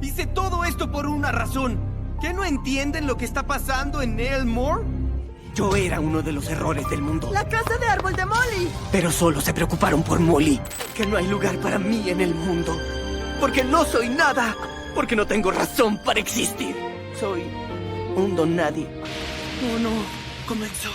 Hice todo esto por una razón. ¿Qué no entienden lo que está pasando en Neilmore? Yo era uno de los errores del mundo. ¡La casa de árbol de Molly! Pero solo se preocuparon por Molly. Que no hay lugar para mí en el mundo. Porque no soy nada. Porque no tengo razón para existir. Soy un don nadie. No, comenzó.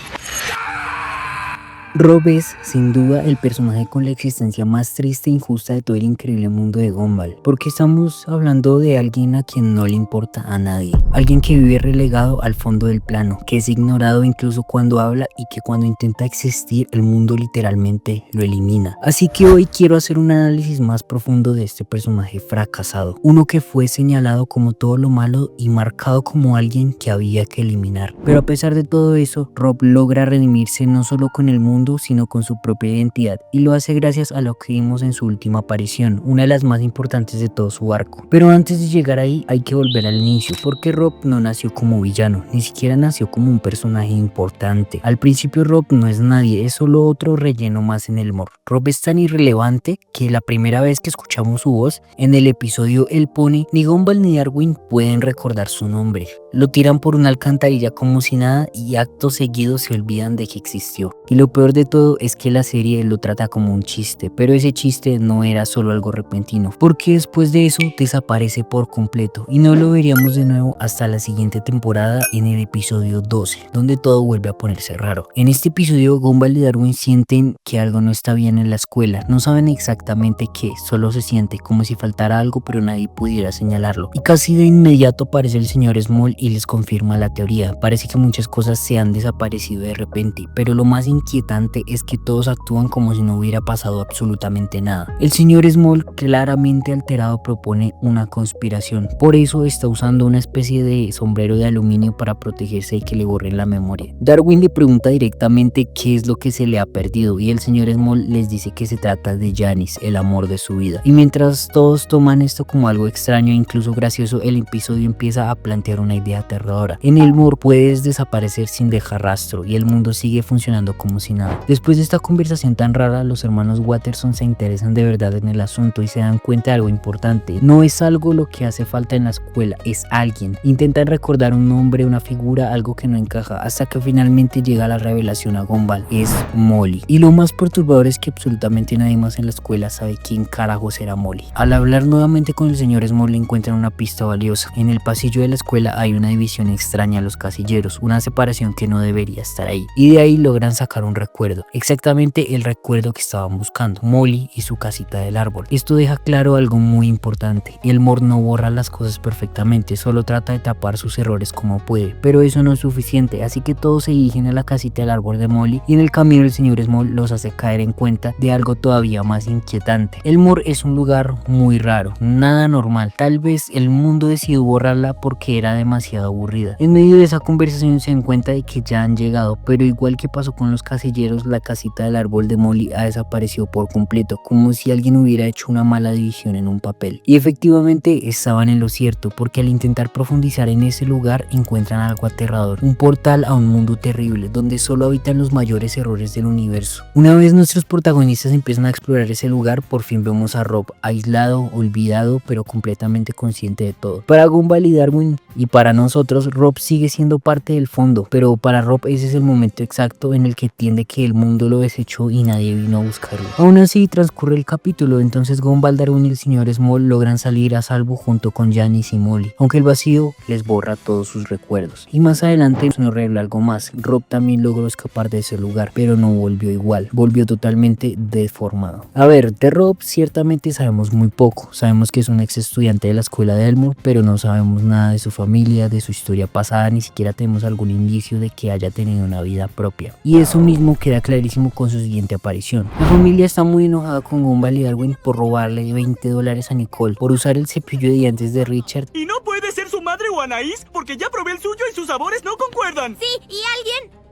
Rob es, sin duda, el personaje con la existencia más triste e injusta de todo el increíble mundo de Gumball, porque estamos hablando de alguien a quien no le importa a nadie, alguien que vive relegado al fondo del plano, que es ignorado incluso cuando habla y que cuando intenta existir el mundo literalmente lo elimina. Así que hoy quiero hacer un análisis más profundo de este personaje fracasado, uno que fue señalado como todo lo malo y marcado como alguien que había que eliminar. Pero a pesar de todo eso, Rob logra redimirse no solo con el mundo, sino con su propia identidad, y lo hace gracias a lo que vimos en su última aparición, una de las más importantes de todo su arco. Pero antes de llegar ahí hay que volver al inicio, porque Rob no nació como villano, ni siquiera nació como un personaje importante. Al principio Rob no es nadie, es solo otro relleno más en el More. Rob es tan irrelevante que la primera vez que escuchamos su voz en el episodio El Pony, ni Gumball ni Darwin pueden recordar su nombre. Lo tiran por una alcantarilla como si nada y acto seguido se olvidan de que existió. Y lo peor de todo es que la serie lo trata como un chiste, pero ese chiste no era solo algo repentino, porque después de eso desaparece por completo y no lo veríamos de nuevo hasta la siguiente temporada en el episodio 12, donde todo vuelve a ponerse raro. En este episodio Gumball y Darwin sienten que algo no está bien en la escuela, no saben exactamente qué, solo se siente como si faltara algo pero nadie pudiera señalarlo. Y casi de inmediato aparece el señor Small y les confirma la teoría. Parece que muchas cosas se han desaparecido de repente, pero lo más inquietante es que todos actúan como si no hubiera pasado absolutamente nada. El señor Small, claramente alterado, propone una conspiración. Por eso está usando una especie de sombrero de aluminio para protegerse y que le borren la memoria. Darwin le pregunta directamente qué es lo que se le ha perdido y el señor Small les dice que se trata de Janice, el amor de su vida. Y mientras todos toman esto como algo extraño e incluso gracioso, el episodio empieza a plantear una idea aterradora. En el More puedes desaparecer sin dejar rastro y el mundo sigue funcionando como si nada. Después de esta conversación tan rara, los hermanos Watterson se interesan de verdad en el asunto y se dan cuenta de algo importante. No es algo lo que hace falta en la escuela, es alguien. Intentan recordar un nombre, una figura, algo que no encaja, hasta que finalmente llega la revelación a Gumball. Es Molly. Y lo más perturbador es que absolutamente nadie más en la escuela sabe quién carajos era Molly. Al hablar nuevamente con el señor Small encuentran una pista valiosa. En el pasillo de la escuela hay una división extraña a los casilleros, una separación que no debería estar ahí. Y de ahí logran sacar un recuerdo, exactamente el recuerdo que estaban buscando, Molly y su casita del árbol. Esto deja claro algo muy importante: el More no borra las cosas perfectamente, solo trata de tapar sus errores como puede, pero eso no es suficiente, así que todos se dirigen a la casita del árbol de Molly y en el camino el señor Small los hace caer en cuenta de algo todavía más inquietante. El More es un lugar muy raro, nada normal, tal vez el mundo decidió borrarla porque era demasiado aburrida. En medio de esa conversación se dan cuenta de que ya han llegado, pero igual que pasó con los casilleros, la casita del árbol de Molly ha desaparecido por completo, como si alguien hubiera hecho una mala división en un papel. Y efectivamente estaban en lo cierto, porque al intentar profundizar en ese lugar encuentran algo aterrador, un portal a un mundo terrible, donde solo habitan los mayores errores del universo. Una vez nuestros protagonistas empiezan a explorar ese lugar, por fin vemos a Rob, aislado, olvidado, pero completamente consciente de todo. Para Gumball y Darwin y para nosotros, Rob sigue siendo parte del fondo, pero para Rob ese es el momento exacto en el que entiende que el mundo lo desechó y nadie vino a buscarlo. Aún así transcurre el capítulo, entonces Gumball, Darwin y el señor Small logran salir a salvo junto con Janice y Molly, aunque el vacío les borra todos sus recuerdos. Y más adelante nos revela algo más: Rob también logró escapar de ese lugar, pero no volvió igual, volvió totalmente deformado. A ver, de Rob ciertamente sabemos muy poco, sabemos que es un ex estudiante de la escuela de Elmore, pero no sabemos nada de su familia, de su historia pasada, ni siquiera tenemos algún indicio de que haya tenido una vida propia. Y eso mismo queda clarísimo con su siguiente aparición. La familia está muy enojada con Gumball y Darwin por robarle $20 a Nicole por usar el cepillo de dientes de Richard. Y no puede ser su madre o Anaís, porque ya probé el suyo y sus sabores no concuerdan. Sí, y alguien...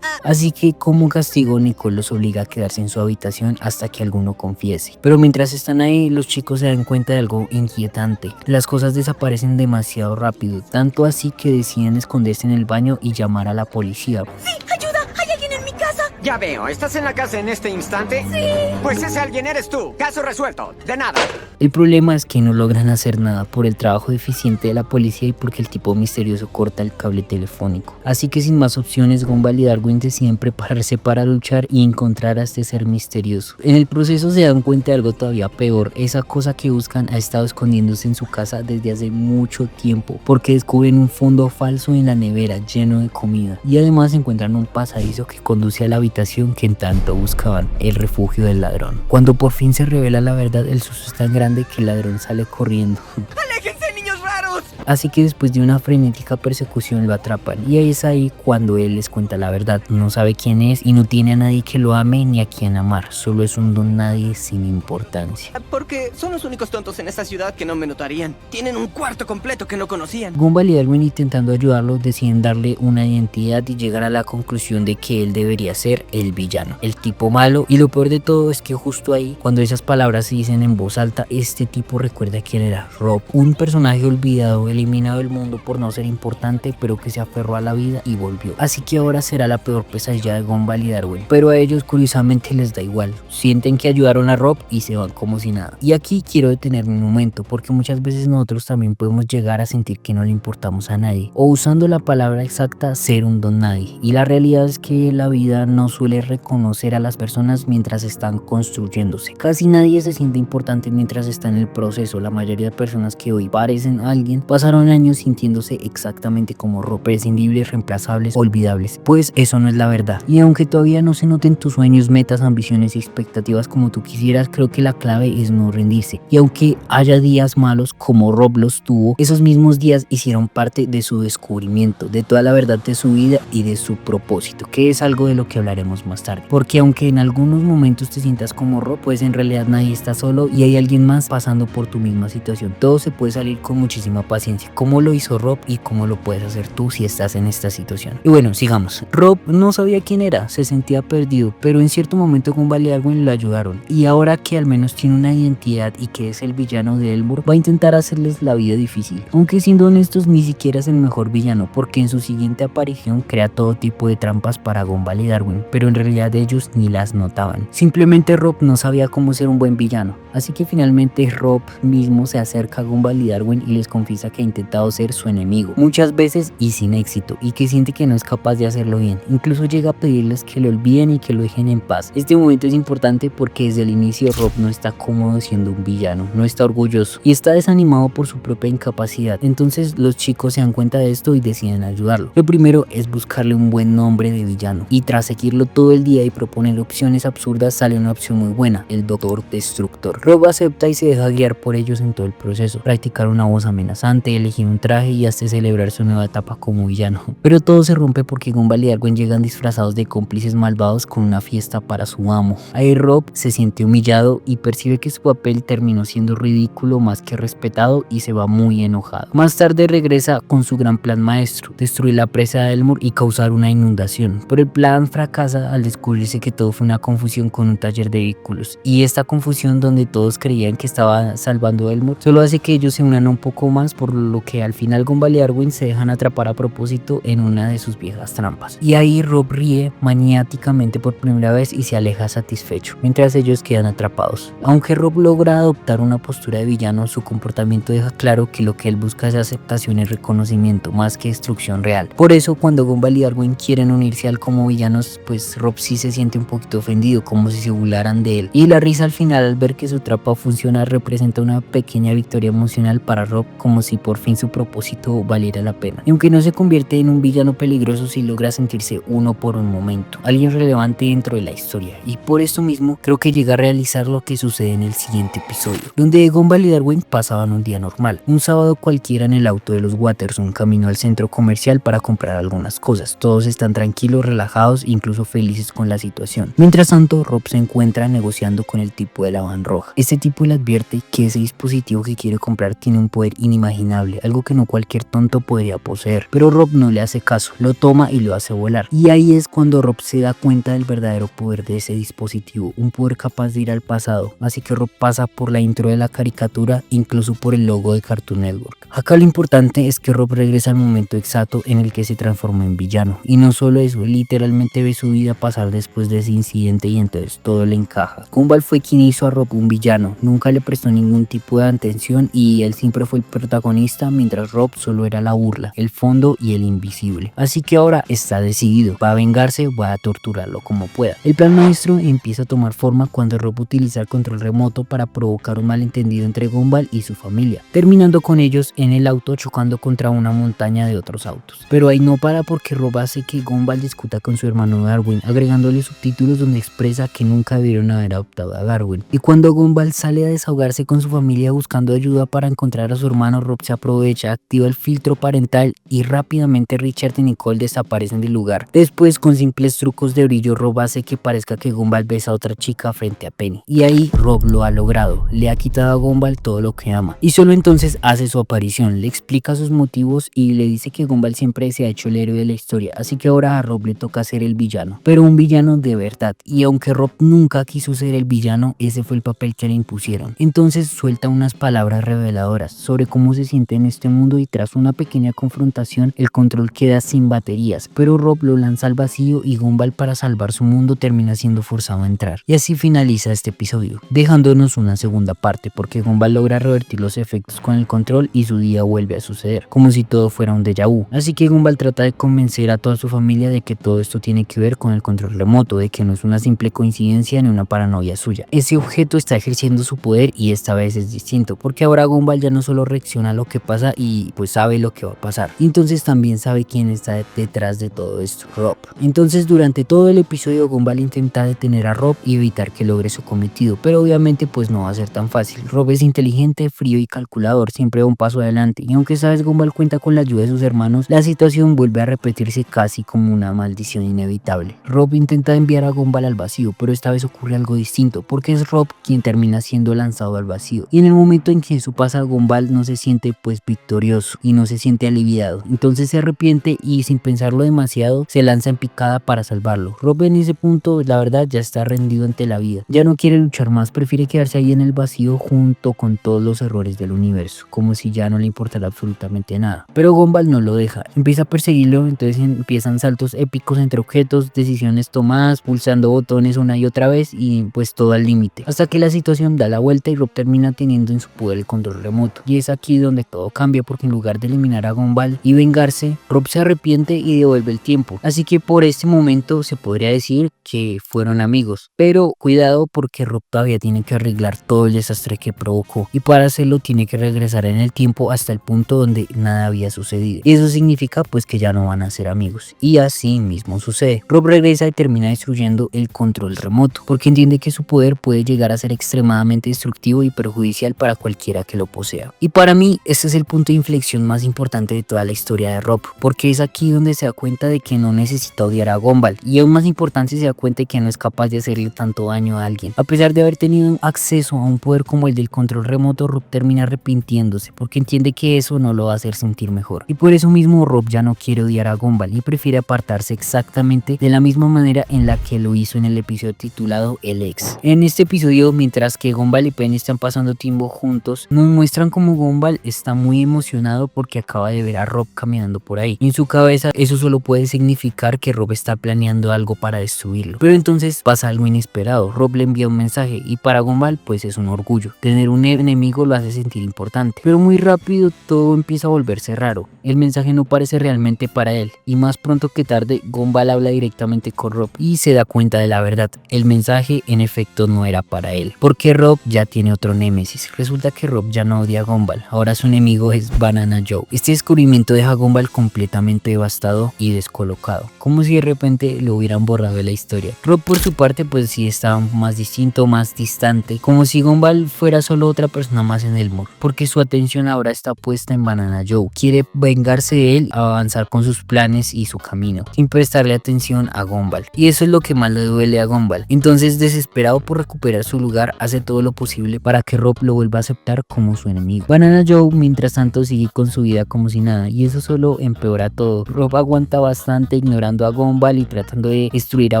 Así que como castigo Nicole los obliga a quedarse en su habitación hasta que alguno confiese. Pero mientras están ahí, los chicos se dan cuenta de algo inquietante: las cosas desaparecen demasiado rápido, tanto así que deciden esconderse en el baño y llamar a la policía. ¡Sí! ¡Ayuda! ¡Hay alguien en mi casa! Ya veo, ¿estás en la casa en este instante? Sí. Pues ese alguien eres tú. Caso resuelto. De nada. El problema es que no logran hacer nada por el trabajo deficiente de la policía y porque el tipo misterioso corta el cable telefónico. Así que sin más opciones, Gumball y Darwin deciden prepararse para luchar y encontrar a este ser misterioso. En el proceso se dan cuenta de algo todavía peor. Esa cosa que buscan ha estado escondiéndose en su casa desde hace mucho tiempo, porque descubren un fondo falso en la nevera lleno de comida y además encuentran un pasadizo que conduce a la habitación que en tanto buscaban, el refugio del ladrón. Cuando por fin se revela la verdad, el susto es tan grande que el ladrón sale corriendo. ¡Aléjense, niños raros! Así que después de una frenética persecución lo atrapan, y es ahí cuando él les cuenta la verdad. No sabe quién es y no tiene a nadie que lo ame ni a quien amar, solo es un don nadie sin importancia. Porque son los únicos tontos en esta ciudad que no me notarían. Tienen un cuarto completo que no conocían. Gumball y Darwin, intentando ayudarlo, deciden darle una identidad y llegar a la conclusión de que él debería ser el villano, el tipo malo. Y lo peor de todo es que justo ahí, cuando esas palabras se dicen en voz alta, este tipo recuerda quién era: Rob, un personaje olvidado, eliminado del mundo por no ser importante, pero que se aferró a la vida y volvió. Así que ahora será la peor pesadilla de Gumball y Darwin, pero a ellos curiosamente les da igual. Sienten que ayudaron a Rob y se van como si nada. Y aquí quiero detenerme un momento, porque muchas veces nosotros también podemos llegar a sentir que no le importamos a nadie, o usando la palabra exacta, ser un don nadie. Y la realidad es que la vida no suele reconocer a las personas mientras están construyéndose. Casi nadie se siente importante mientras está en el proceso. La mayoría de personas que hoy parecen alguien pasaron años sintiéndose exactamente como Rob, prescindibles, reemplazables, olvidables. Pues eso no es la verdad. Y aunque todavía no se noten tus sueños, metas, ambiciones y expectativas como tú quisieras, creo que la clave es no rendirse. Y aunque haya días malos como Rob los tuvo, esos mismos días hicieron parte de su descubrimiento, de toda la verdad de su vida y de su propósito, que es algo de lo que hablaremos más tarde. Porque aunque en algunos momentos te sientas como Rob, pues en realidad nadie está solo y hay alguien más pasando por tu misma situación. Todo se puede salir con muchísima paciencia, como lo hizo Rob y como lo puedes hacer tú si estás en esta situación. Y bueno, sigamos. Rob no sabía quién era, se sentía perdido, pero en cierto momento Gumball y Darwin lo ayudaron, y ahora que al menos tiene una identidad y que es el villano de Elmore, va a intentar hacerles la vida difícil. Aunque siendo honestos, ni siquiera es el mejor villano, porque en su siguiente aparición crea todo tipo de trampas para Gumball y Darwin, pero en realidad ellos ni las notaban. Simplemente Rob no sabía cómo ser un buen villano, así que finalmente Rob mismo se acerca a Gumball y Darwin y les confiesa que ha intentado ser su enemigo muchas veces y sin éxito, y que siente que no es capaz de hacerlo bien. Incluso llega a pedirles que lo olviden y que lo dejen en paz. Este momento es importante porque desde el inicio Rob no está cómodo siendo un villano, no está orgulloso y está desanimado por su propia incapacidad. Entonces los chicos se dan cuenta de esto y deciden ayudarlo. Lo primero es buscarle un buen nombre de villano, y tras seguirlo todo el día y proponer opciones absurdas, sale una opción muy buena: el Doctor Destructor. Rob acepta y se deja guiar por ellos en todo el proceso, practicar una voz amenazante, elegir un traje y hasta celebrar su nueva etapa como villano. Pero todo se rompe porque Gumball y Darwin llegan disfrazados de cómplices malvados con una fiesta para su amo. Ahí Rob se siente humillado y percibe que su papel terminó siendo ridículo más que respetado y se va muy enojado. Más tarde regresa con su gran plan maestro: destruir la presa de Elmore y causar una inundación. Pero el plan fracasa al descubrirse que todo fue una confusión con un taller de vehículos, y esta confusión, donde todos creían que estaba salvando a Elmore, solo hace que ellos se unan un poco más, por lo que al final Gumball y Darwin se dejan atrapar a propósito en una de sus viejas trampas. Y ahí Rob ríe maniáticamente por primera vez y se aleja satisfecho, mientras ellos quedan atrapados. Aunque Rob logra adoptar una postura de villano, su comportamiento deja claro que lo que él busca es aceptación y reconocimiento más que destrucción real. Por eso cuando Gumball y Darwin quieren unirse al como villanos, pues Rob sí se siente un poquito ofendido, como si se burlaran de él. Y la risa al final al ver que su trampa funciona representa una pequeña victoria emocional para Rob, como si por fin su propósito valiera la pena. Y aunque no se convierte en un villano peligroso, sí logra sentirse uno por un momento, alguien relevante dentro de la historia. Y por esto mismo creo que llega a realizar lo que sucede en el siguiente episodio, donde Gumball y Darwin pasaban un día normal, un sábado cualquiera, en el auto de los Watterson, camino al centro comercial para comprar algunas cosas. Todos están tranquilos, relajados, incluso felices con la situación. Mientras tanto, Rob se encuentra negociando con el tipo de la van roja. Este tipo le advierte que ese dispositivo que quiere comprar tiene un poder inimaginable inimaginable, algo que no cualquier tonto podría poseer. Pero Rob no le hace caso, lo toma y lo hace volar. Y ahí es cuando Rob se da cuenta del verdadero poder de ese dispositivo, un poder capaz de ir al pasado. Así que Rob pasa por la intro de la caricatura, incluso por el logo de Cartoon Network. Acá lo importante es que Rob regresa al momento exacto en el que se transformó en villano. Y no solo eso, literalmente ve su vida pasar después de ese incidente y entonces todo le encaja. Gumball fue quien hizo a Rob un villano, nunca le prestó ningún tipo de atención y él siempre fue el protagonista, mientras Rob solo era la burla, el fondo y el invisible. Así que ahora está decidido, va a vengarse, va a torturarlo como pueda. El plan maestro empieza a tomar forma cuando Rob utiliza el control remoto para provocar un malentendido entre Gumball y su familia, terminando con ellos en el auto chocando contra una montaña de otros autos. Pero ahí no para, porque Rob hace que Gumball discuta con su hermano Darwin, agregándole subtítulos donde expresa que nunca debieron haber adoptado a Darwin. Y cuando Gumball sale a desahogarse con su familia buscando ayuda para encontrar a su hermano, Rob se aprovecha, activa el filtro parental y rápidamente Richard y Nicole desaparecen del lugar. Después, con simples trucos de brillo, Rob hace que parezca que Gumball besa a otra chica frente a Penny. Y ahí Rob lo ha logrado, le ha quitado a Gumball todo lo que ama. Y solo entonces hace su aparición, le explica sus motivos y le dice que Gumball siempre se ha hecho el héroe de la historia, así que ahora a Rob le toca ser el villano, pero un villano de verdad. Y aunque Rob nunca quiso ser el villano, ese fue el papel que le impusieron. Entonces suelta unas palabras reveladoras sobre cómo se siente en este mundo y tras una pequeña confrontación el control queda sin baterías, pero Rob lo lanza al vacío y Gumball, para salvar su mundo, termina siendo forzado a entrar. Y así finaliza este episodio, dejándonos una segunda parte porque Gumball logra revertir los efectos con el control y su día vuelve a suceder, como si todo fuera un déjà vu. Así que Gumball trata de convencer a toda su familia de que todo esto tiene que ver con el control remoto, de que no es una simple coincidencia ni una paranoia suya. Ese objeto está ejerciendo su poder y esta vez es distinto, porque ahora Gumball ya no solo reacciona a lo que pasa y pues sabe lo que va a pasar, entonces también sabe quién está detrás de todo esto, Rob. Entonces durante todo el episodio Gumball intenta detener a Rob y evitar que logre su cometido, pero obviamente pues no va a ser tan fácil. Rob es inteligente, frío y calculador, siempre va un paso adelante, y aunque esta vez Gumball cuenta con la ayuda de sus hermanos, la situación vuelve a repetirse casi como una maldición inevitable. Rob intenta enviar a Gumball al vacío, pero esta vez ocurre algo distinto, porque es Rob quien termina siendo lanzado al vacío, y en el momento en que eso pasa, Gumball no se siente pues victorioso y no se siente aliviado, entonces se arrepiente y sin pensarlo demasiado se lanza en picada para salvarlo. Rob en ese punto la verdad ya está rendido ante la vida, ya no quiere luchar más, prefiere quedarse ahí en el vacío junto con todos los errores del universo, como si ya no le importara absolutamente nada. Pero Gumball no lo deja, empieza a perseguirlo, entonces empiezan saltos épicos entre objetos, decisiones tomadas, pulsando botones una y otra vez y pues todo al límite, hasta que la situación da la vuelta y Rob termina teniendo en su poder el control remoto. Y es aquí donde todo cambia, porque en lugar de eliminar a Gumball y vengarse, Rob se arrepiente y devuelve el tiempo. Así que por este momento se podría decir que fueron amigos, pero cuidado porque Rob todavía tiene que arreglar todo el desastre que provocó, y para hacerlo tiene que regresar en el tiempo hasta el punto donde nada había sucedido, y eso significa pues que ya no van a ser amigos, y así mismo sucede. Rob regresa y termina destruyendo el control remoto, porque entiende que su poder puede llegar a ser extremadamente destructivo y perjudicial para cualquiera que lo posea. Y para mí este es el punto de inflexión más importante de toda la historia de Rob, porque es aquí donde se da cuenta de que no necesita odiar a Gumball, y aún más importante, se da cuenta de que no es capaz de hacerle tanto daño a alguien. A pesar de haber tenido acceso a un poder como el del control remoto, Rob termina arrepintiéndose porque entiende que eso no lo va a hacer sentir mejor, y por eso mismo Rob ya no quiere odiar a Gumball y prefiere apartarse exactamente de la misma manera en la que lo hizo en el episodio titulado El Ex. En este episodio, mientras que Gumball y Penny están pasando tiempo juntos, nos muestran como Gumball está muy emocionado porque acaba de ver a Rob caminando por ahí, y en su cabeza eso solo puede significar que Rob está planeando algo para destruirlo. Pero entonces pasa algo inesperado. Rob le envía un mensaje y para Gumball pues es un orgullo. Tener un enemigo lo hace sentir importante, pero muy rápido todo empieza a volverse raro. El mensaje no parece realmente para él, y más pronto que tarde Gumball habla directamente con Rob y se da cuenta de la verdad. El mensaje en efecto no era para él, porque Rob ya tiene otro némesis. Resulta que Rob ya no odia a Gumball, ahora su enemigo es Banana Joe. Este descubrimiento deja a Gumball completamente devastado y descolocado, como si de repente lo hubieran borrado de la historia. Rob por su parte pues sí estaba más distinto, más distante, como si Gumball fuera solo otra persona más en el mundo, porque su atención ahora está puesta en Banana Joe. Quiere vengarse de él, avanzar con sus planes y su camino, sin prestarle atención a Gumball, y eso es lo que más le duele a Gumball. Entonces, desesperado por recuperar su lugar, hace todo lo posible para que Rob lo vuelva a aceptar como su enemigo. Banana Joe mientras tanto sigue con su vida como si nada, y eso solo empeora todo. Rob aguanta bastante ignorando a Gumball y tratando de destruir a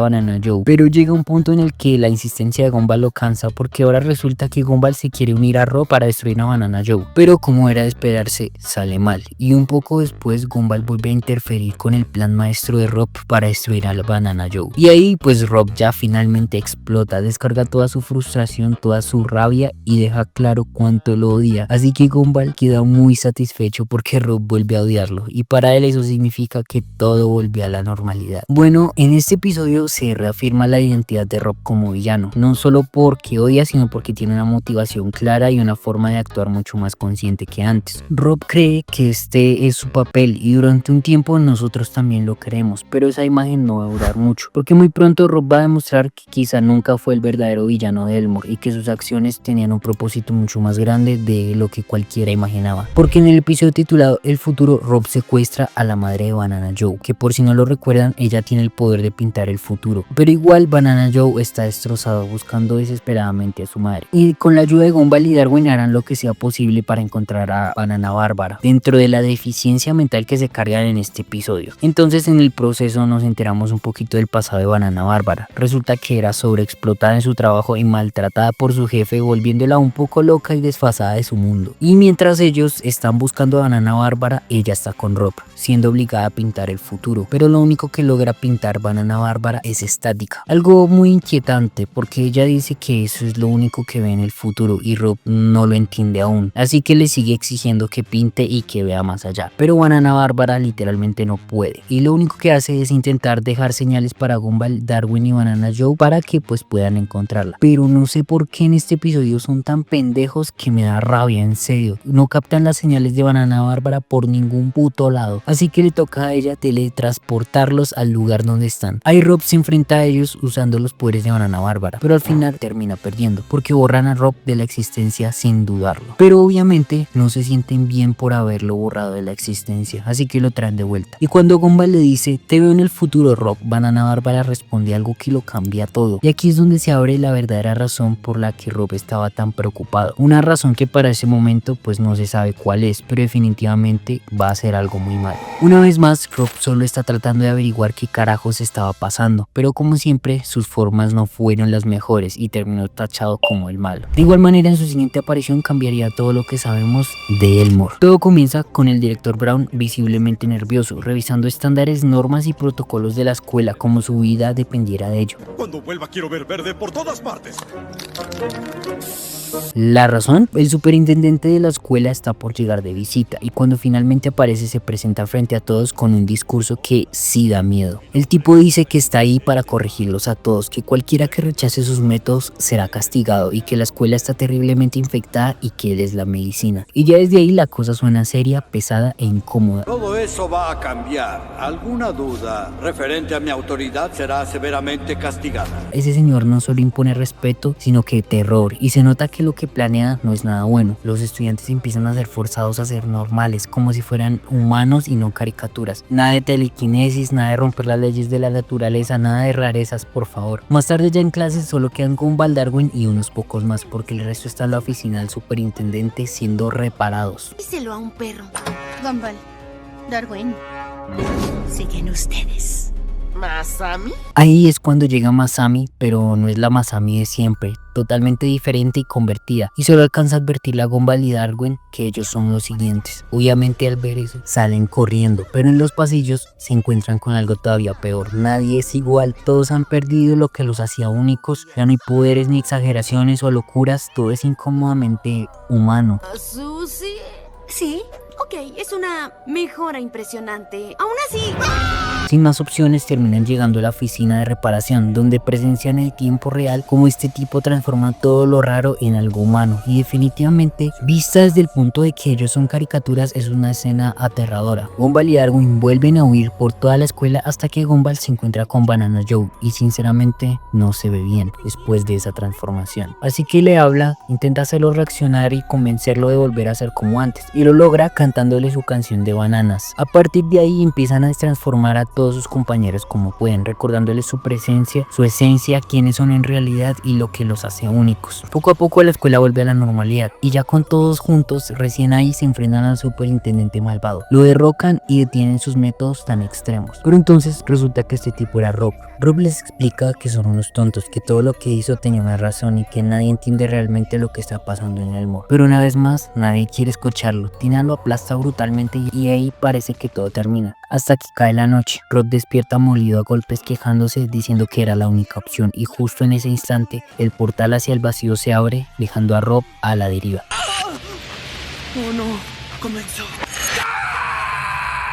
Banana Joe, pero llega un punto en el que la insistencia de Gumball lo cansa, porque ahora resulta que Gumball se quiere unir a Rob para destruir a Banana Joe, pero como era de esperarse, sale mal, y un poco después Gumball vuelve a interferir con el plan maestro de Rob para destruir a la Banana Joe, y ahí pues Rob ya finalmente explota, descarga toda su frustración, toda su rabia y deja claro cuánto lo odia, así que Gumball queda muy satisfecho porque Rob vuelve a odiarlo, y para él eso significa que todo volvió a la normalidad. Bueno, en este episodio se reafirma la identidad de Rob como villano, no solo porque odia, sino porque tiene una motivación clara y una forma de actuar mucho más consciente que antes. Rob cree que este es su papel y durante un tiempo nosotros también lo creemos, pero esa imagen no va a durar mucho, porque muy pronto Rob va a demostrar que quizá nunca fue el verdadero villano de Elmore y que sus acciones tenían un propósito mucho más grande de lo que cualquiera imaginaba. Porque en el episodio titulado El futuro, Rob secuestra a la madre de Banana Joe, que por si no lo recuerdan, ella tiene el poder de pintar el futuro, pero igual Banana Joe está destrozado buscando desesperadamente a su madre, y con la ayuda de Gumball y Darwin harán lo que sea posible para encontrar a Banana Bárbara dentro de la deficiencia mental que se cargan en este episodio. Entonces en el proceso nos enteramos un poquito del pasado de Banana Bárbara. Resulta que era sobreexplotada en su trabajo y maltratada por su jefe, volviéndola un poco loca y desfasada de su mundo, y mientras ellos están buscando a Banana Bárbara, ella está con Rob, siendo obligada a pintar el futuro, pero lo único que logra pintar Banana Bárbara es estática, algo muy inquietante porque ella dice que eso es lo único que ve en el futuro y Rob no lo entiende aún, así que le sigue exigiendo que pinte y que vea más allá, pero Banana Bárbara literalmente no puede, y lo único que hace es intentar dejar señales para Gumball, Darwin y Banana Joe para que pues puedan encontrarla, pero no sé por qué en este episodio son tan pendejos que me da rabia, en serio, no captan las señales de Banana Bárbara por ningún puto lado, así que le toca a ella teletransportarlos al lugar donde están. Ahí Rob se enfrenta a ellos usando los poderes de Banana Bárbara, pero al final termina perdiendo porque borran a Rob de la existencia sin dudarlo, pero obviamente no se sienten bien por haberlo borrado de la existencia, así que lo traen de vuelta, y cuando Gumball le dice te veo en el futuro Rob, Banana Bárbara responde algo que lo cambia todo, y aquí es donde se abre la verdadera razón por la que Rob estaba tan preocupado, una razón que para ese momento pues no se sabe cuál es, pero definitivamente va a ser algo muy malo. Una vez más Rob solo está tratando de averiguar qué carajos estaba pasando, pero como siempre sus formas no fueron las mejores y terminó tachado como el malo. De igual manera en su siguiente aparición cambiaría todo lo que sabemos de Elmore. Todo comienza con el director Brown visiblemente nervioso, revisando estándares, normas y protocolos de la escuela como su vida dependiera de ello. Cuando vuelva quiero ver verde por todas partes. La razón, el superintendente de la escuela está por llegar de visita y cuando finalmente aparece se presenta frente a todos con un discurso que sí da miedo. El tipo dice que está ahí para corregirlos a todos, que cualquiera que rechace sus métodos será castigado y que la escuela está terriblemente infectada y que él es la medicina. Y ya desde ahí la cosa suena seria, pesada e incómoda. Todo eso va a cambiar. Alguna duda referente a mi autoridad será severamente castigada. Ese señor no solo impone respeto, sino que terror, y se nota que lo que planea no es nada bueno. Los estudiantes empiezan a ser forzados a ser normales, como si fueran humanos y no caricaturas. Nada de telequinesis, nada de romper las leyes de la naturaleza, nada de rarezas, por favor. Más tarde ya en clases solo quedan Gumball, Darwin y unos pocos más, porque el resto está en la oficina del superintendente siendo reparados. Díselo a un perro. Gumball, Darwin, siguen ustedes. ¿Masami? Ahí es cuando llega Masami, pero no es la Masami de siempre, totalmente diferente y convertida, y solo alcanza a advertirle a Gumball y Darwin que ellos son los siguientes. Obviamente al ver eso salen corriendo, pero en los pasillos se encuentran con algo todavía peor. Nadie es igual, todos han perdido lo que los hacía únicos, ya no hay poderes ni exageraciones o locuras, todo es incómodamente humano. ¿Susie? Sí, ok, es una mejora impresionante. Aún así... Sin más opciones terminan llegando a la oficina de reparación, donde presencian en tiempo real cómo este tipo transforma todo lo raro en algo humano, y definitivamente, vista desde el punto de que ellos son caricaturas, es una escena aterradora. Gumball y Darwin vuelven a huir por toda la escuela hasta que Gumball se encuentra con Banana Joe, y sinceramente no se ve bien después de esa transformación. Así que le habla, intenta hacerlo reaccionar y convencerlo de volver a ser como antes, y lo logra cantándole su canción de bananas. A partir de ahí empiezan a transformar a todos todos sus compañeros como pueden, recordándoles su presencia, su esencia, quiénes son en realidad y lo que los hace únicos. Poco a poco la escuela vuelve a la normalidad y ya con todos juntos, recién ahí se enfrentan al superintendente malvado. Lo derrocan y detienen sus métodos tan extremos. Pero entonces resulta que este tipo era Rob. Rob les explica que son unos tontos, que todo lo que hizo tenía una razón y que nadie entiende realmente lo que está pasando en el mall. Pero una vez más, nadie quiere escucharlo. Tina lo aplasta brutalmente y ahí parece que todo termina. Hasta que cae la noche. Rob despierta molido a golpes, quejándose, diciendo que era la única opción, y justo en ese instante el portal hacia el vacío se abre, dejando a Rob a la deriva. Oh no, comenzó.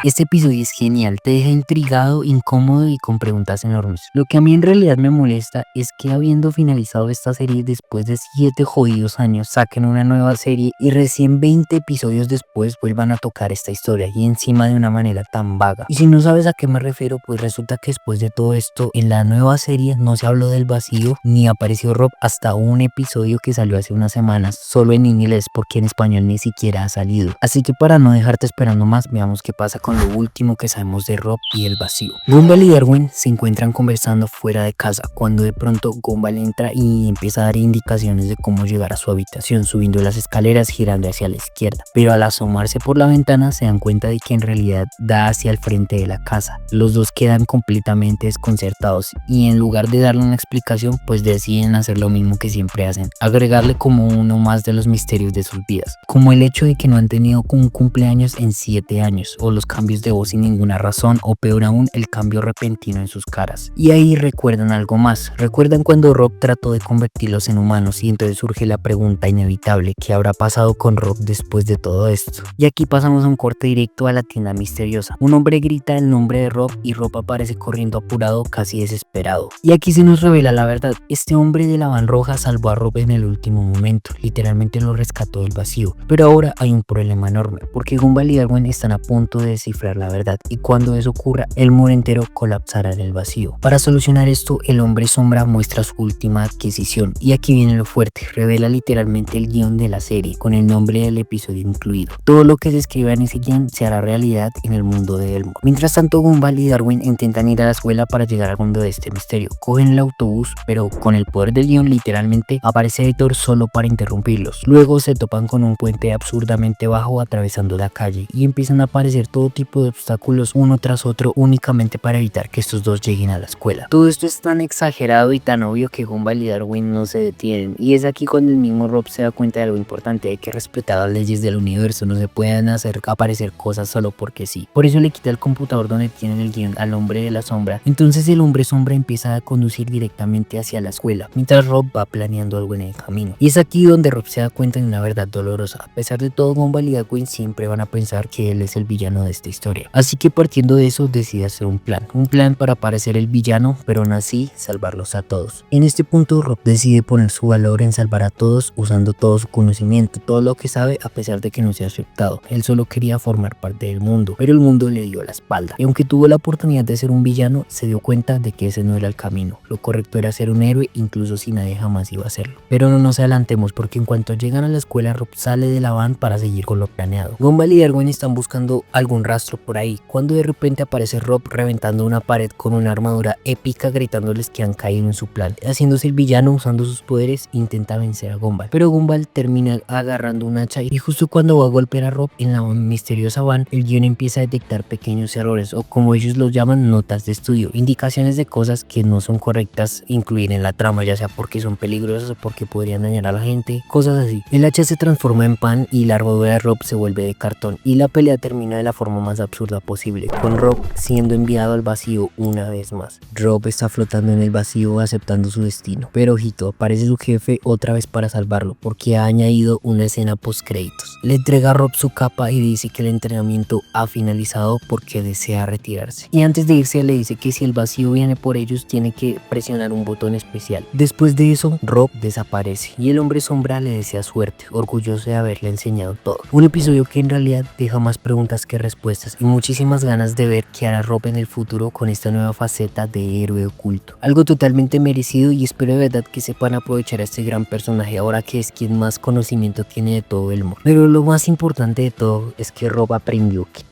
Este episodio es genial, te deja intrigado, incómodo y con preguntas enormes. Lo que a mí en realidad me molesta es que habiendo finalizado esta serie después de 7 jodidos años, saquen una nueva serie y recién 20 episodios después vuelvan a tocar esta historia y encima de una manera tan vaga. Y si no sabes a qué me refiero, pues resulta que después de todo esto, en la nueva serie no se habló del vacío ni apareció Rob hasta un episodio que salió hace unas semanas, solo en inglés porque en español ni siquiera ha salido. Así que para no dejarte esperando más, veamos qué pasa con lo último que sabemos de Rob y el vacío. Gumball y Darwin se encuentran conversando fuera de casa cuando de pronto Gumball entra y empieza a dar indicaciones de cómo llegar a su habitación, subiendo las escaleras, girando hacia la izquierda. Pero al asomarse por la ventana se dan cuenta de que en realidad da hacia el frente de la casa. Los dos quedan completamente desconcertados y en lugar de darle una explicación, pues deciden hacer lo mismo que siempre hacen, agregarle como uno más de los misterios de sus vidas, como el hecho de que no han tenido un cumpleaños en 7 años, o los cambios de voz sin ninguna razón, o peor aún, el cambio repentino en sus caras. Y ahí recuerdan algo más. Recuerdan cuando Rob trató de convertirlos en humanos y entonces surge la pregunta inevitable: ¿qué habrá pasado con Rob después de todo esto? Y aquí pasamos a un corte directo a la tienda misteriosa. Un hombre grita el nombre de Rob y Rob aparece corriendo apurado, casi desesperado. Y aquí se nos revela la verdad. Este hombre de la van roja salvó a Rob en el último momento, literalmente lo rescató del vacío. Pero ahora hay un problema enorme, porque Gumball y Darwin están a punto de descifrar la verdad, y cuando eso ocurra, el muro entero colapsará en el vacío. Para solucionar esto, el hombre sombra muestra su última adquisición, y aquí viene lo fuerte: revela literalmente el guión de la serie, con el nombre del episodio incluido. Todo lo que se escriba en ese guión se hará realidad en el mundo de Elmore. Mientras tanto, Gumball y Darwin intentan ir a la escuela para llegar al mundo de este misterio. Cogen el autobús, pero con el poder del guión literalmente aparece Héctor solo para interrumpirlos. Luego se topan con un puente absurdamente bajo atravesando la calle, y empiezan a aparecer todo tipo de obstáculos uno tras otro únicamente para evitar que estos dos lleguen a la escuela. Todo esto es tan exagerado y tan obvio que Gumball y Darwin no se detienen, y es aquí cuando el mismo Rob se da cuenta de algo importante: hay que respetar las leyes del universo, no se pueden hacer aparecer cosas solo porque sí. Por eso le quita el computador donde tienen el guión al hombre de la sombra. Entonces el hombre sombra empieza a conducir directamente hacia la escuela, mientras Rob va planeando algo en el camino. Y es aquí donde Rob se da cuenta de una verdad dolorosa: a pesar de todo, Gumball y Darwin siempre van a pensar que él es el villano de esta historia. Así que partiendo de eso decide hacer un plan para parecer el villano, pero aún así salvarlos a todos. En este punto Rob decide poner su valor en salvar a todos usando todo su conocimiento, todo lo que sabe, a pesar de que no sea aceptado. Él solo quería formar parte del mundo, pero el mundo le dio la espalda, y aunque tuvo la oportunidad de ser un villano, se dio cuenta de que ese no era el camino. Lo correcto era ser un héroe, incluso si nadie jamás iba a hacerlo. Pero no nos adelantemos, porque en cuanto llegan a la escuela, Rob sale de la van para seguir con lo planeado. Gumball y Darwin están buscando algún rastro por ahí, cuando de repente aparece Rob reventando una pared con una armadura épica, gritándoles que han caído en su plan. Haciéndose el villano, usando sus poderes, intenta vencer a Gumball, pero Gumball termina agarrando un hacha, y justo cuando va a golpear a Rob en la misteriosa van, el guión empieza a detectar pequeños errores, o como ellos los llaman, notas de estudio, indicaciones de cosas que no son correctas incluir en la trama, ya sea porque son peligrosas o porque podrían dañar a la gente, cosas así. El hacha se transforma en pan y la armadura de Rob se vuelve de cartón, y la pelea termina de la forma más absurda posible, con Rob siendo enviado al vacío una vez más. Rob está flotando en el vacío aceptando su destino, pero ojito, aparece su jefe otra vez para salvarlo, porque ha añadido una escena post créditos. Le entrega a Rob su capa y dice que el entrenamiento ha finalizado porque desea retirarse, y antes de irse le dice que si el vacío viene por ellos tiene que presionar un botón especial. Después de eso, Rob desaparece y el hombre sombra le desea suerte, orgulloso de haberle enseñado todo. Un episodio que en realidad deja más preguntas que respuestas, y muchísimas ganas de ver qué hará Rob en el futuro con esta nueva faceta de héroe oculto. Algo totalmente merecido, y espero de verdad que sepan aprovechar a este gran personaje ahora que es quien más conocimiento tiene de todo Elmore. Pero lo más importante de todo es que Rob aprendió que